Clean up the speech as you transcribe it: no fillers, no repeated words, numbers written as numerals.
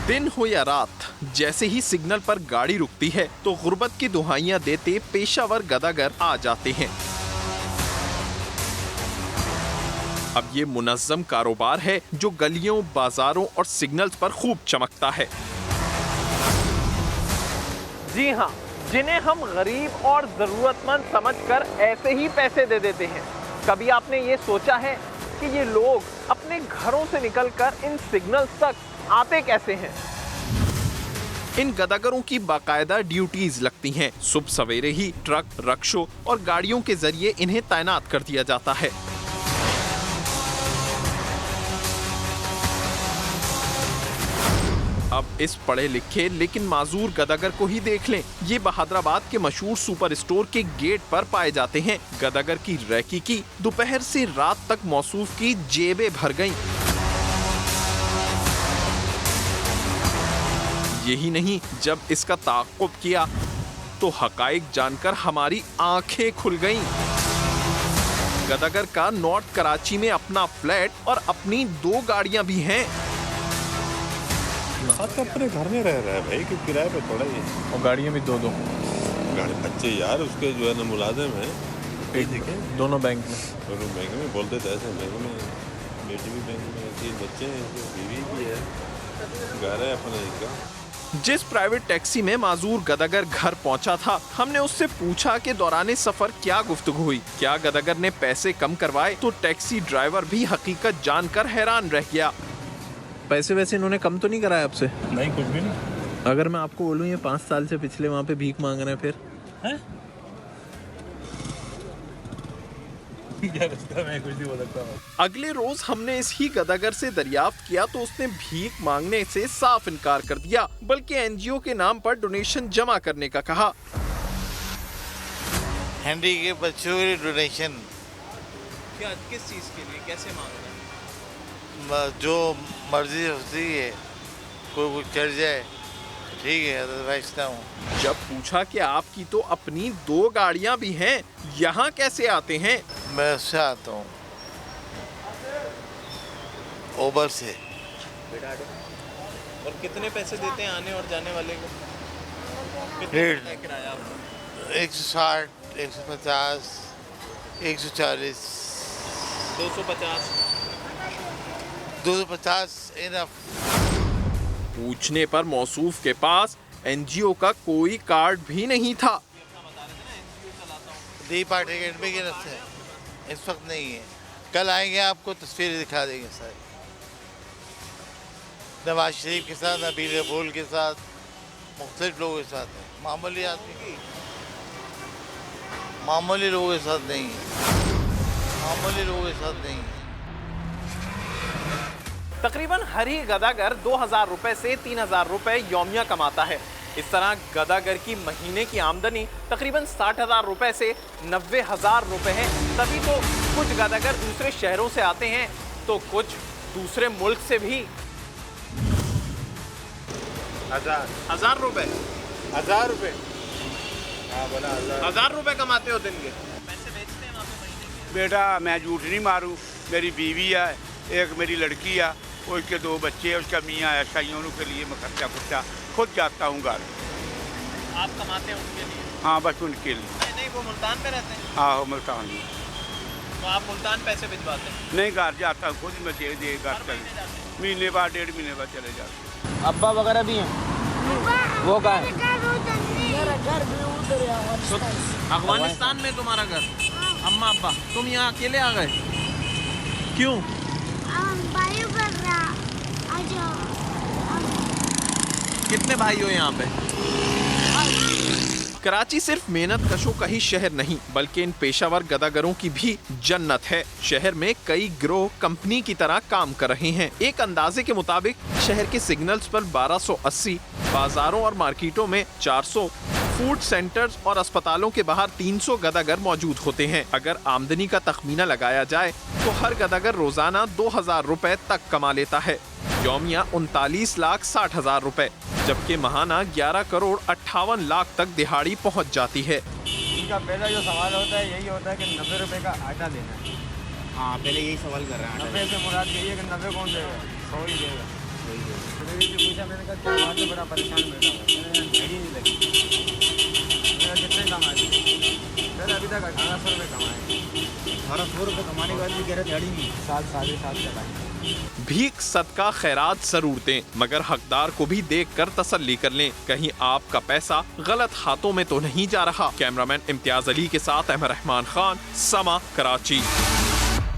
दिन हो या रात, जैसे ही सिग्नल पर गाड़ी रुकती है तो गुर्बत की दुहाइयां देते पेशावर गदागर आ जाते हैं। अब ये मुनज़्ज़म कारोबार है जो गलियों, बाजारों और सिग्नल्स पर खूब चमकता है। जी हाँ, जिन्हें हम गरीब और जरूरतमंद समझकर ऐसे ही पैसे दे देते हैं। कभी आपने ये सोचा है कि ये लोग अपने घरों से निकलकर इन सिग्नल्स तक आते कैसे हैं? इन गदागरों की बाकायदा ड्यूटीज लगती हैं। सुबह सवेरे ही ट्रक, रक्षों और गाड़ियों के जरिए इन्हें तैनात कर दिया जाता है। अब इस पढ़े लिखे लेकिन माजूर गदागर को ही देख लें। ये बहादुराबाद के मशहूर सुपर स्टोर के गेट पर पाए जाते हैं। गदागर की रैकी की दोपहर से रात तक मौसूफ की जेबें भर गईं। यही नहीं, जब इसका ताक़ुब किया तो हकाइक जानकर हमारी आंखें खुल गईं। गदागर का नॉर्थ कराची में अपना फ्लैट और अपनी 2 गाड़ियां भी हैं। तो अपने घर में रह रहा है भाई, कि किराए पे थोड़ा ही। और गाड़ियाँ भी 2-2 गाड़ी बच्चे यार उसके जो है ना मुलाजिम है, दोनों बैंक में। दोनों बैंक में बोलते थे ऐसे, बैंक में बेटी भी बैंक में, 3 बच्चे हैं, बीवी भी है, घर है अपना इनका। जिस प्राइवेट टैक्सी में माजूर गदागर घर पहुंचा था, हमने उससे पूछा कि दौराने सफर क्या गुफ्तगू हुई। क्या गदागर ने पैसे कम करवाए? तो टैक्सी ड्राइवर भी हकीकत जानकर हैरान रह गया। पैसे वैसे इन्होंने कम तो नहीं कराया आपसे? नहीं, कुछ भी नहीं। अगर मैं आपको बोलूँ ये 5 साल से पिछले वहाँ पे भीख मांग रहे हैं, फिर हैं? मैं कुछ नहीं बोल सकता। अगले रोज हमने इस ही गदागर से दरियाफ्त किया तो उसने भीख मांगने से साफ इनकार कर दिया, बल्कि एनजीओ के नाम पर डोनेशन जमा करने का कहा। हैंडी के बच्चों के डोनेशन। क्या, किस चीज़ के लिए, कैसे मांग रहे हैं? जो मर्जी होती है, कोई चढ़ जाए ठीक है, अदरवाइज ना हूँ। जब पूछा कि आपकी तो अपनी 2 गाड़ियां भी हैं, यहाँ कैसे आते हैं? मैं उससे आता हूँ, ओबर से। और कितने पैसे देते हैं आने और जाने वाले को? रेट किराया आपका? 160, 150, 140, 250, 250 इनफ। पूछने पर मौसूफ के पास एनजीओ का कोई कार्ड भी नहीं था। दी पार्टी के में गिरफ्त है, इस वक्त नहीं है। कल आएंगे, आपको तस्वीरें दिखा देंगे सारी, नवाज शरीफ के साथ, नबील बोल के साथ, मुख्तलिफ लोगों के साथ है। मामूली आदमी की, मामूली लोगों के साथ नहीं है, मामूली लोगों के साथ नहीं है। तकरीबन हर ही गदागर 2000 रुपए से 3000 रुपए यौमिया कमाता है। इस तरह गदागर की महीने की आमदनी तकरीबन 60,000 रुपए से 90,000 रुपए है। तभी तो कुछ गदागर दूसरे शहरों से आते हैं तो कुछ दूसरे मुल्क से भी। 1000 रुपए? 1000 रुपये? हाँ बोला 1000 रुपए कमाते हो दिन के? पैसे बेचते हैं वहाँ पे महीने के? बेटा मैं झूठ नहीं मारूं, मेरी बीवी है, एक मेरी लड़की है, उसके 2 बच्चे हैं, उसका मियाँ है, शाइयों के लिए मैं खर्चा खुर्चा खुद जाता हूँ घर। आप कमाते हैं उनके लिए? हाँ बस उनके लिए। नहीं, वो मुल्तान में रहते हैं। हाँ मुल्तान में। तो आप मुल्तान पैसे भिजवाते हैं? नहीं, घर जाता हूँ, खुद ही मैं दे घर चले, महीने बाद 1.5 महीने बाद चले जाते। अब्बा वगैरह भी हैं, वो कहाँ है? घर भी उधर है। अफगानिस्तान में तुम्हारा घर? अम्मा अब्बा, तुम यहाँ अकेले आ गए? क्यों? कितने भाई हो यहाँ पे? कराची सिर्फ मेहनत कशों का ही शहर नहीं, बल्कि इन पेशावर गदागरों की भी जन्नत है। शहर में कई गिरोह कंपनी की तरह काम कर रहे हैं। एक अंदाजे के मुताबिक शहर के सिग्नल्स पर 1280, बाजारों और मार्केटों में 400, फूड सेंटर्स और अस्पतालों के बाहर 300 गदागर मौजूद होते हैं। अगर आमदनी का तखमीना लगाया जाए तो हर गदागर रोजाना 2000 रुपए तक कमा लेता है। यौमिया 39,60,000 रुपए, जबकि महाना 11 करोड़ 58 लाख तक दिहाड़ी पहुंच जाती है। इनका पहला जो सवाल होता है यही होता है कि 90 रुपए का आटा देना है। हाँ, पहले यही सवाल कर रहे हैं। 90 से मुराद यही है कि 90 कौन देगा, 100 ही देगा। वही है। पूछा, मैंने कहा क्या बात है, बड़ा परेशान बैठा हुआ, मैंने कहा नहीं लगी, मैंने कहा कितने कमा दिए, सर अभी तक 1800 रुपये कमाए, 1800 रुपये कमाने के बाद भी कह रहे दिहाड़ी नहीं, 7-7.5 चलाएँ। भीख, सदका, खैरात जरूर दें, मगर हकदार को भी देखकर तसल्ली कर लें, कहीं आपका पैसा गलत हाथों में तो नहीं जा रहा। कैमरामैन इम्तियाज अली के साथ अहमद रहमान खान, समा, कराची।